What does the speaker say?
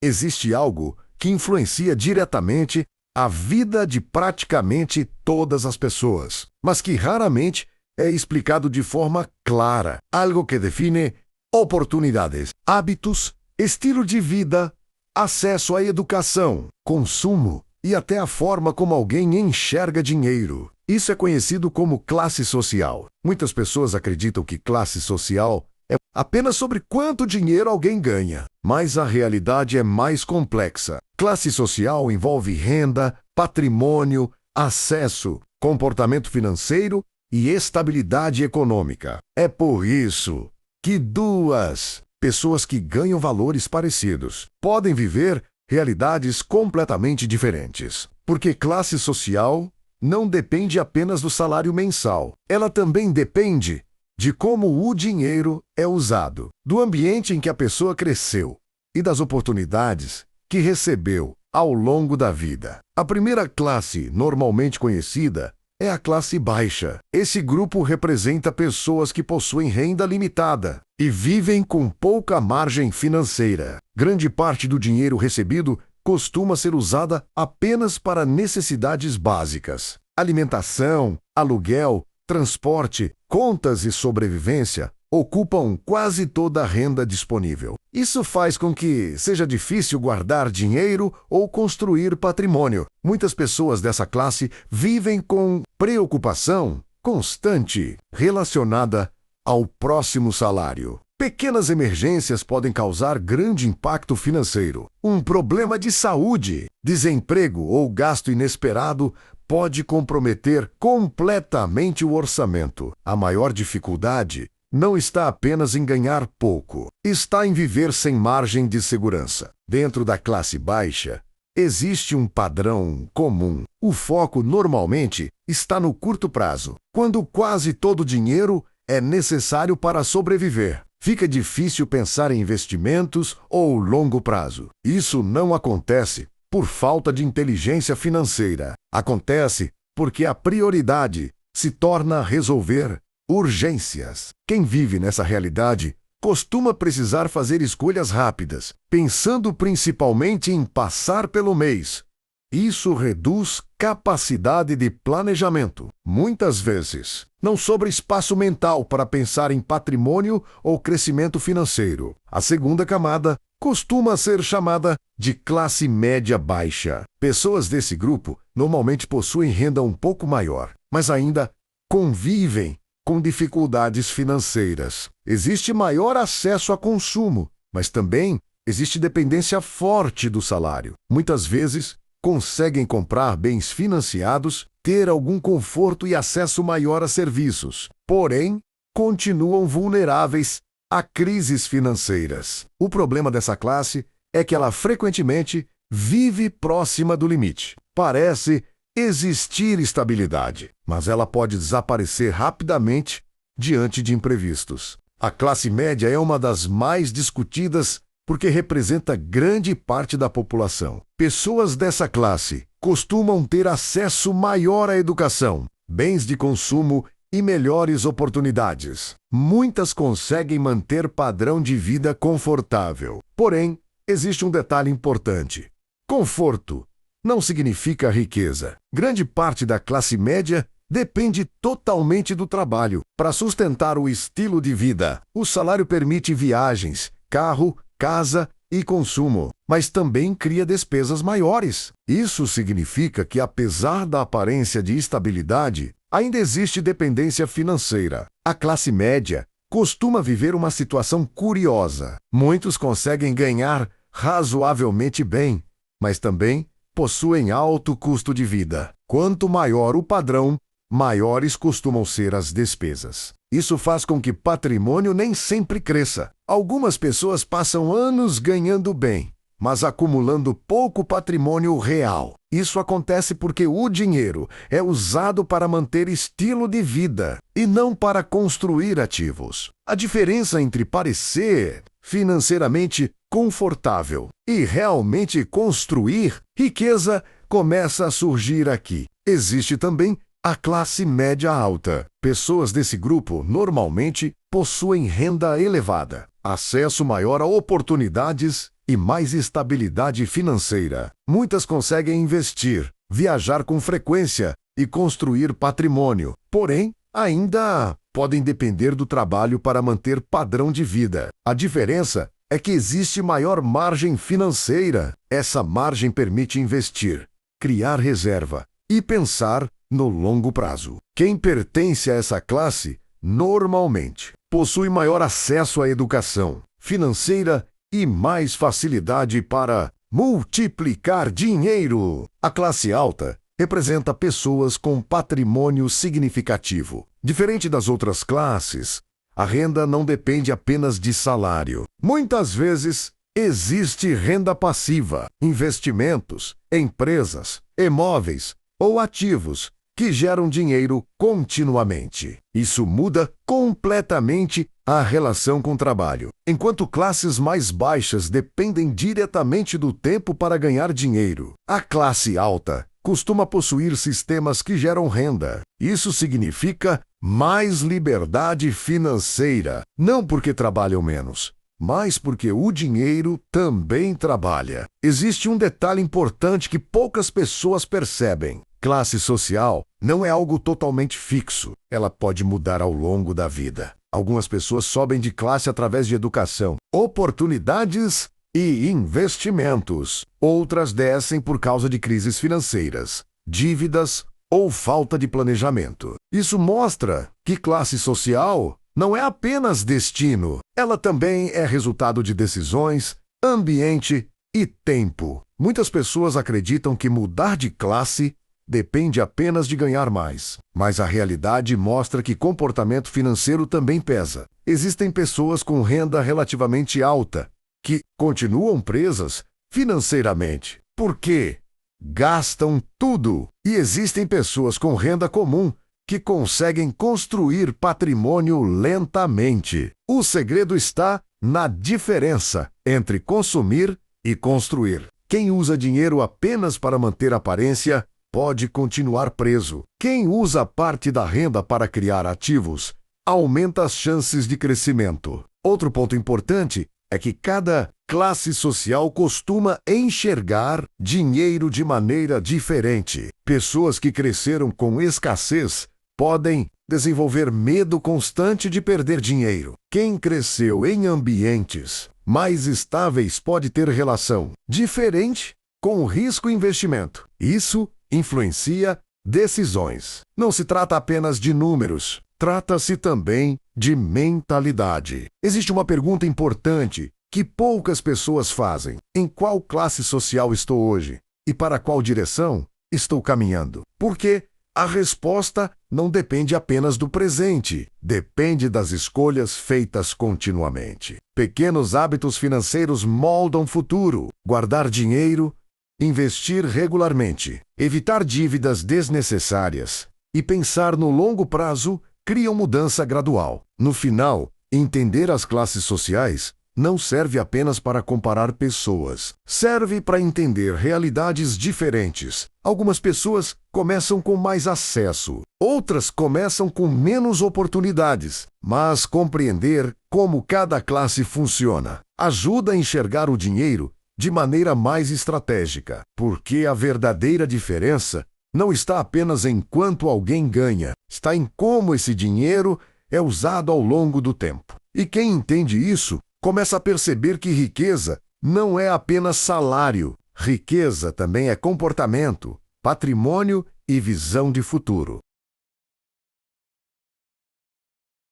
existe algo que influencia diretamente a vida de praticamente todas as pessoas, mas que raramente é explicado de forma clara. Algo que define oportunidades, hábitos, estilo de vida, acesso à educação, consumo e até a forma como alguém enxerga dinheiro. Isso é conhecido como classe social. Muitas pessoas acreditam que classe social é apenas sobre quanto dinheiro alguém ganha, mas a realidade é mais complexa. Classe social envolve renda, patrimônio, acesso, comportamento financeiro e estabilidade econômica. É por isso que duas pessoas que ganham valores parecidos podem viver realidades completamente diferentes. Porque classe social não depende apenas do salário mensal. Ela também depende de como o dinheiro é usado, do ambiente em que a pessoa cresceu e das oportunidades que recebeu ao longo da vida. A primeira classe normalmente conhecida é a classe baixa. Esse grupo representa pessoas que possuem renda limitada e vivem com pouca margem financeira. Grande parte do dinheiro recebido costuma ser usada apenas para necessidades básicas: alimentação, aluguel, transporte, contas e sobrevivência ocupam quase toda a renda disponível. Isso faz com que seja difícil guardar dinheiro ou construir patrimônio. Muitas pessoas dessa classe vivem com preocupação constante relacionada ao próximo salário. Pequenas emergências podem causar grande impacto financeiro. Um problema de saúde, desemprego ou gasto inesperado pode comprometer completamente o orçamento. A maior dificuldade não está apenas em ganhar pouco, está em viver sem margem de segurança. Dentro da classe baixa, existe um padrão comum. O foco normalmente está no curto prazo, quando quase todo o dinheiro é necessário para sobreviver. Fica difícil pensar em investimentos ou longo prazo. Isso não acontece por falta de inteligência financeira. Acontece porque a prioridade se torna resolver urgências. Quem vive nessa realidade costuma precisar fazer escolhas rápidas, pensando principalmente em passar pelo mês. Isso reduz capacidade de planejamento. Muitas vezes, não sobra espaço mental para pensar em patrimônio ou crescimento financeiro. A segunda camada costuma ser chamada de classe média baixa. Pessoas desse grupo normalmente possuem renda um pouco maior, mas ainda convivem com dificuldades financeiras. Existe maior acesso a consumo, mas também existe dependência forte do salário. Muitas vezes, conseguem comprar bens financiados, ter algum conforto e acesso maior a serviços, porém, continuam vulneráveis a crises financeiras. O problema dessa classe é que ela frequentemente vive próxima do limite. Parece existir estabilidade, mas ela pode desaparecer rapidamente diante de imprevistos. A classe média é uma das mais discutidas porque representa grande parte da população. Pessoas dessa classe costumam ter acesso maior à educação, bens de consumo e melhores oportunidades. Muitas conseguem manter padrão de vida confortável. Porém, existe um detalhe importante. Conforto não significa riqueza. Grande parte da classe média depende totalmente do trabalho para sustentar o estilo de vida. O salário permite viagens, carro, casa e consumo, mas também cria despesas maiores. Isso significa que, apesar da aparência de estabilidade, ainda existe dependência financeira. A classe média costuma viver uma situação curiosa. Muitos conseguem ganhar razoavelmente bem, mas também possuem alto custo de vida. Quanto maior o padrão, maiores costumam ser as despesas. Isso faz com que patrimônio nem sempre cresça. Algumas pessoas passam anos ganhando bem, mas acumulando pouco patrimônio real. Isso acontece porque o dinheiro é usado para manter estilo de vida e não para construir ativos. A diferença entre parecer financeiramente confortável e realmente construir riqueza começa a surgir aqui. Existe também a classe média alta. Pessoas desse grupo normalmente possuem renda elevada, acesso maior a oportunidades e mais estabilidade financeira. Muitas conseguem investir, viajar com frequência e construir patrimônio, porém, ainda podem depender do trabalho para manter padrão de vida. A diferença é que existe maior margem financeira. Essa margem permite investir, criar reserva e pensar no longo prazo. Quem pertence a essa classe, normalmente, possui maior acesso à educação financeira e mais facilidade para multiplicar dinheiro. A classe alta representa pessoas com patrimônio significativo. Diferente das outras classes, a renda não depende apenas de salário. Muitas vezes, existe renda passiva, investimentos, empresas, imóveis ou ativos que geram dinheiro continuamente. Isso muda completamente a relação com o trabalho. Enquanto classes mais baixas dependem diretamente do tempo para ganhar dinheiro, a classe alta costuma possuir sistemas que geram renda. Isso significa mais liberdade financeira, não porque trabalham menos, mas porque o dinheiro também trabalha. Existe um detalhe importante que poucas pessoas percebem. Classe social não é algo totalmente fixo. Ela pode mudar ao longo da vida. Algumas pessoas sobem de classe através de educação, oportunidades e investimentos. Outras descem por causa de crises financeiras, dívidas ou falta de planejamento. Isso mostra que classe social não é apenas destino. Ela também é resultado de decisões, ambiente e tempo. Muitas pessoas acreditam que mudar de classe depende apenas de ganhar mais. Mas a realidade mostra que comportamento financeiro também pesa. Existem pessoas com renda relativamente alta que continuam presas financeiramente porque gastam tudo. E existem pessoas com renda comum que conseguem construir patrimônio lentamente. O segredo está na diferença entre consumir e construir. Quem usa dinheiro apenas para manter aparência pode continuar preso. Quem usa parte da renda para criar ativos aumenta as chances de crescimento. Outro ponto importante é que cada classe social costuma enxergar dinheiro de maneira diferente. Pessoas que cresceram com escassez podem desenvolver medo constante de perder dinheiro. Quem cresceu em ambientes mais estáveis pode ter relação diferente com o risco e investimento. Isso influencia decisões. Não se trata apenas de números, trata-se também de mentalidade. Existe uma pergunta importante que poucas pessoas fazem: em qual classe social estou hoje? E para qual direção estou caminhando? Porque a resposta não depende apenas do presente, depende das escolhas feitas continuamente. Pequenos hábitos financeiros moldam o futuro. Guardar dinheiro, investir regularmente, evitar dívidas desnecessárias e pensar no longo prazo criam mudança gradual. No final, entender as classes sociais não serve apenas para comparar pessoas. Serve para entender realidades diferentes. Algumas pessoas começam com mais acesso, outras começam com menos oportunidades. Mas compreender como cada classe funciona ajuda a enxergar o dinheiro de maneira mais estratégica, porque a verdadeira diferença não está apenas em quanto alguém ganha, está em como esse dinheiro é usado ao longo do tempo. E quem entende isso começa a perceber que riqueza não é apenas salário. Riqueza também é comportamento, patrimônio e visão de futuro.